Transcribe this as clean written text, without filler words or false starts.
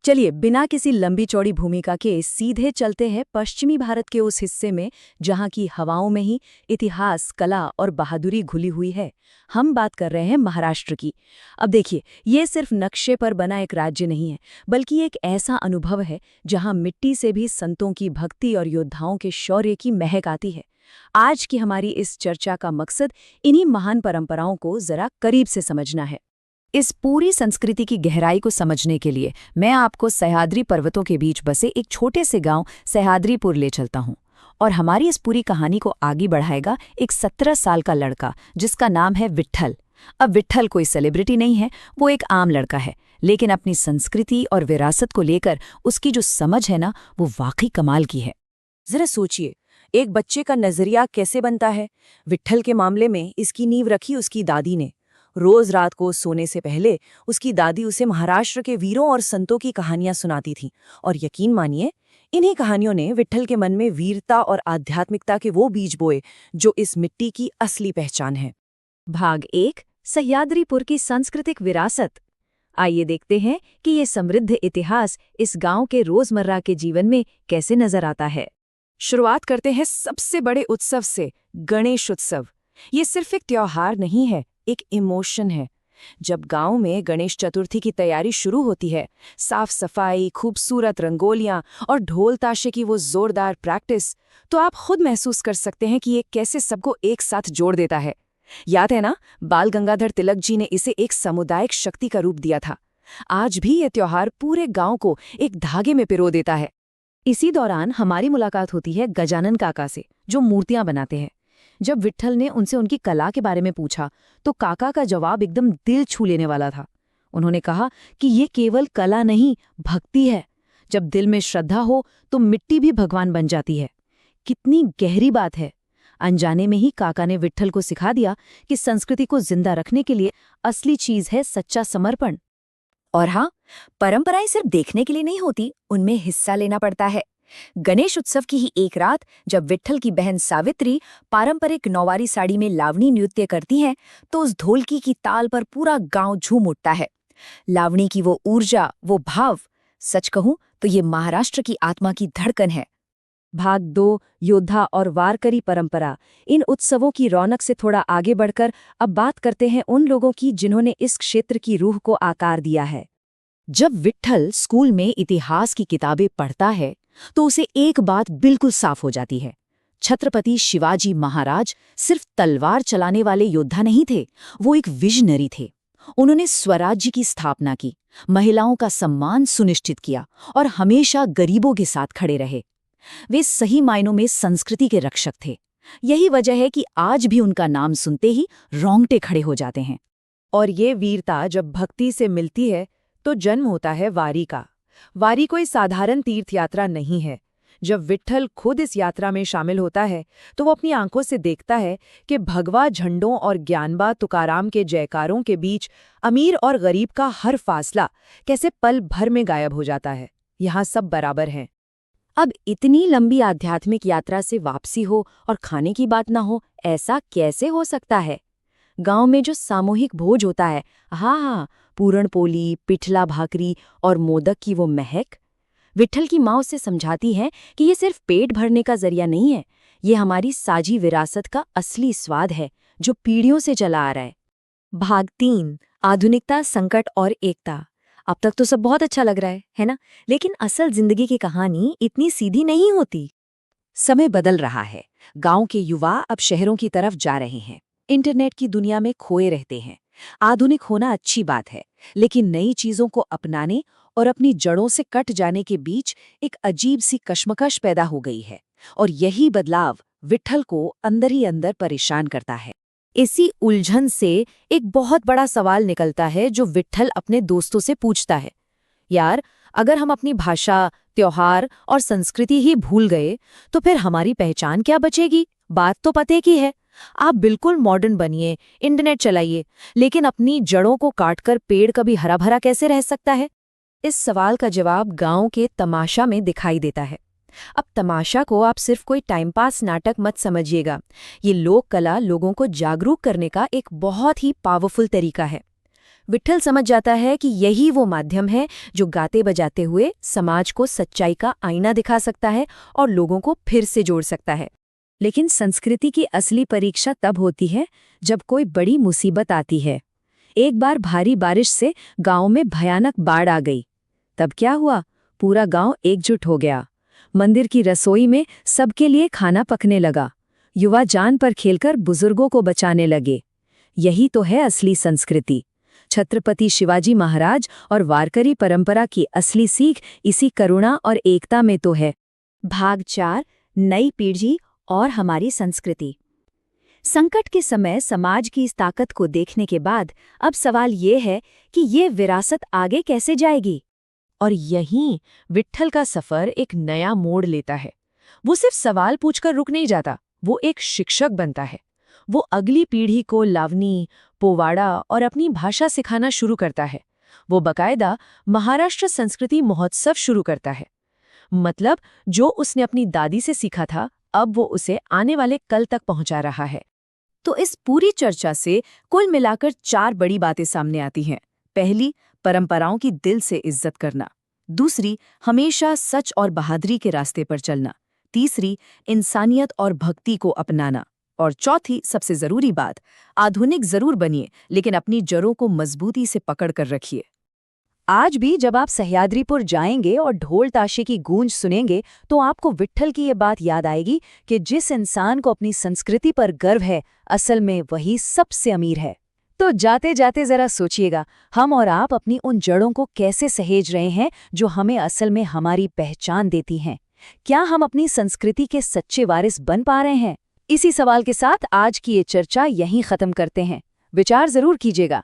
चलिए बिना किसी लंबी चौड़ी भूमिका के सीधे चलते हैं पश्चिमी भारत के उस हिस्से में जहां की हवाओं में ही इतिहास, कला और बहादुरी घुली हुई है। हम बात कर रहे हैं महाराष्ट्र की। अब देखिए, ये सिर्फ नक्शे पर बना एक राज्य नहीं है, बल्कि एक ऐसा अनुभव है जहां मिट्टी से भी संतों की भक्ति और योद्धाओं के शौर्य की महक आती है। आज की हमारी इस चर्चा का मकसद इन्हीं महान परंपराओं को जरा करीब से समझना है। इस पूरी संस्कृति की गहराई को समझने के लिए मैं आपको सह्याद्री पर्वतों के बीच बसे एक छोटे से गांव सह्याद्रीपुर ले चलता हूं। और हमारी इस पूरी कहानी को आगे बढ़ाएगा एक 17 साल का लड़का जिसका नाम है विट्ठल। अब विट्ठल कोई सेलिब्रिटी नहीं है, वो एक आम लड़का है, लेकिन अपनी संस्कृति और विरासत को लेकर उसकी जो समझ है ना, वो वाकई कमाल की है। जरा सोचिए, एक बच्चे का नजरिया कैसे बनता है। विट्ठल के मामले में इसकी नींव रखी उसकी दादी ने। रोज रात को सोने से पहले उसकी दादी उसे महाराष्ट्र के वीरों और संतों की कहानियां सुनाती थी, और यकीन मानिए, इन्हीं कहानियों ने विट्ठल के मन में वीरता और आध्यात्मिकता के वो बीज बोए जो इस मिट्टी की असली पहचान है। भाग 1, सह्याद्रीपुर की सांस्कृतिक विरासत। आइए देखते हैं कि ये समृद्ध इतिहास इस गांव के रोजमर्रा के जीवन में कैसे नजर आता है। शुरुआत करते हैं सबसे बड़े उत्सव से, गणेश उत्सव। ये सिर्फ एक त्योहार नहीं है, एक इमोशन है। जब गांव में गणेश चतुर्थी की तैयारी शुरू होती है, साफ सफाई, खूबसूरत रंगोलियां और ढोल ताशे की वो जोरदार प्रैक्टिस, तो आप खुद महसूस कर सकते हैं कि ये कैसे सबको एक साथ जोड़ देता है। याद है ना, बाल गंगाधर तिलक जी ने इसे एक सामुदायिक शक्ति का रूप दिया था। आज भी ये त्योहार पूरे गांव को एक धागे में पिरो देता है। इसी दौरान हमारी मुलाकात होती है गजानन काका से, जो मूर्तियां बनाते हैं। जब विट्ठल ने उनसे उनकी कला के बारे में पूछा तो काका का जवाब एकदम दिल छू लेने वाला था। उन्होंने कहा कि ये केवल कला नहीं, भक्ति है। जब दिल में श्रद्धा हो तो मिट्टी भी भगवान बन जाती है। कितनी गहरी बात है। अनजाने में ही काका ने विट्ठल को सिखा दिया कि संस्कृति को जिंदा रखने के लिए असली चीज है सच्चा समर्पण। और हाँ, परंपराएं सिर्फ देखने के लिए नहीं होती, उनमें हिस्सा लेना पड़ता है। गणेश उत्सव की ही एक रात जब विट्ठल की बहन सावित्री पारंपरिक नौवारी साड़ी में लावणी नृत्य करती हैं, तो उस ढोलकी की ताल पर पूरा गांव झूम उठता है। लावणी की वो ऊर्जा, वो भाव, सच कहूं तो ये महाराष्ट्र की आत्मा की धड़कन है। भाग 2, योद्धा और वारकरी परंपरा। इन उत्सवों की रौनक से थोड़ा आगे बढ़कर अब बात करते हैं उन लोगों की जिन्होंने इस क्षेत्र की रूह को आकार दिया है। जब विट्ठल स्कूल में इतिहास की किताबें पढ़ता है तो उसे एक बात बिल्कुल साफ हो जाती है। छत्रपति शिवाजी महाराज सिर्फ तलवार चलाने वाले योद्धा नहीं थे, वो एक विजनरी थे। उन्होंने स्वराज्य की स्थापना की, महिलाओं का सम्मान सुनिश्चित किया और हमेशा गरीबों के साथ खड़े रहे। वे सही मायनों में संस्कृति के रक्षक थे। यही वजह है कि आज भी उनका नाम सुनते ही रोंगटे खड़े हो जाते हैं। और ये वीरता जब भक्ति से मिलती है तो जन्म होता है वारी का। वारी कोई साधारण तीर्थ यात्रा नहीं है। जब विट्ठल खुद इस यात्रा में शामिल होता है तो वो अपनी आंखों से देखता है कि भगवा झंडों और ज्ञानबा तुकाराम के जयकारों के बीच अमीर और गरीब का हर फासला कैसे पल भर में गायब हो जाता है। यहाँ सब बराबर हैं। अब इतनी लंबी आध्यात्मिक यात्रा से वापसी हो और खाने की बात ना हो, ऐसा कैसे हो सकता है? गांव में जो सामूहिक भोज होता है, हाँ, पूरण पोली, पिठला भाकरी और मोदक की वो महक। विट्ठल की माँ उससे समझाती है कि ये सिर्फ पेट भरने का जरिया नहीं है, ये हमारी साझी विरासत का असली स्वाद है जो पीढ़ियों से चला आ रहा है। भाग 3, आधुनिकता, संकट और एकता। अब तक तो सब बहुत अच्छा लग रहा है ना? लेकिन असल जिंदगी की कहानी इतनी सीधी नहीं होती। समय बदल रहा है। गांव के युवा अब शहरों की तरफ जा रहे हैं, इंटरनेट की दुनिया में खोए रहते हैं। आधुनिक होना अच्छी बात है, लेकिन नई चीजों को अपनाने और अपनी जड़ों से कट जाने के बीच एक अजीब सी कश्मकश पैदा हो गई है। और यही बदलाव विट्ठल को अंदर ही अंदर परेशान करता है। इसी उलझन से एक बहुत बड़ा सवाल निकलता है जो विट्ठल अपने दोस्तों से पूछता है। यार, अगर हम अपनी भाषा, त्योहार और संस्कृति ही भूल गए तो फिर हमारी पहचान क्या बचेगी? बात तो पते की है। आप बिल्कुल मॉडर्न बनिए, इंटरनेट चलाइए, लेकिन अपनी जड़ों को काटकर पेड़ कभी हरा भरा कैसे रह सकता है? इस सवाल का जवाब गांव के तमाशा में दिखाई देता है। अब तमाशा को आप सिर्फ कोई टाइम पास नाटक मत समझिएगा। ये लोक कला लोगों को जागरूक करने का एक बहुत ही पावरफुल तरीका है। विट्ठल समझ जाता है कि यही वो माध्यम है जो गाते बजाते हुए समाज को सच्चाई का आईना दिखा सकता है और लोगों को फिर से जोड़ सकता है। लेकिन संस्कृति की असली परीक्षा तब होती है जब कोई बड़ी मुसीबत आती है। एक बार भारी बारिश से गांव में भयानक बाढ़ आ गई। तब क्या हुआ? पूरा गांव एकजुट हो गया। मंदिर की रसोई में सबके लिए खाना पकने लगा। युवा जान पर खेलकर बुजुर्गों को बचाने लगे। यही तो है असली संस्कृति। छत्रपति शिवाजी महाराज और वारकरी परंपरा की असली सीख इसी करुणा और एकता में तो है। भाग 4 नई पीढ़ी और हमारी संस्कृति। संकट के समय समाज की इस ताकत को देखने के बाद अब सवाल ये है कि ये विरासत आगे कैसे जाएगी। और यहीं विट्ठल का सफर एक नया मोड़ लेता है। वो सिर्फ सवाल पूछकर रुक नहीं जाता, वो एक शिक्षक बनता है। वो अगली पीढ़ी को लावनी, पोवाड़ा और अपनी भाषा सिखाना शुरू करता है। वो बकायदा महाराष्ट्र संस्कृति महोत्सव शुरू करता है। मतलब जो उसने अपनी दादी से सीखा था, अब वो उसे आने वाले कल तक पहुंचा रहा है। तो इस पूरी चर्चा से कुल मिलाकर 4 बड़ी बातें सामने आती हैं। पहली, परंपराओं की दिल से इज्जत करना। दूसरी, हमेशा सच और बहादुरी के रास्ते पर चलना। तीसरी, इंसानियत और भक्ति को अपनाना। और चौथी, सबसे जरूरी बात, आधुनिक जरूर बनिए लेकिन अपनी जड़ों को मजबूती से पकड़ कर रखिए। आज भी जब आप सह्याद्रीपुर जाएंगे और ढोल ताशे की गूंज सुनेंगे तो आपको विट्ठल की ये बात याद आएगी कि जिस इंसान को अपनी संस्कृति पर गर्व है, असल में वही सबसे अमीर है। तो जाते जाते जरा सोचिएगा, हम और आप अपनी उन जड़ों को कैसे सहेज रहे हैं जो हमें असल में हमारी पहचान देती हैं? क्या हम अपनी संस्कृति के सच्चे वारिस बन पा रहे हैं? इसी सवाल के साथ आज की ये चर्चा यहीं खत्म करते हैं। विचार जरूर कीजिएगा।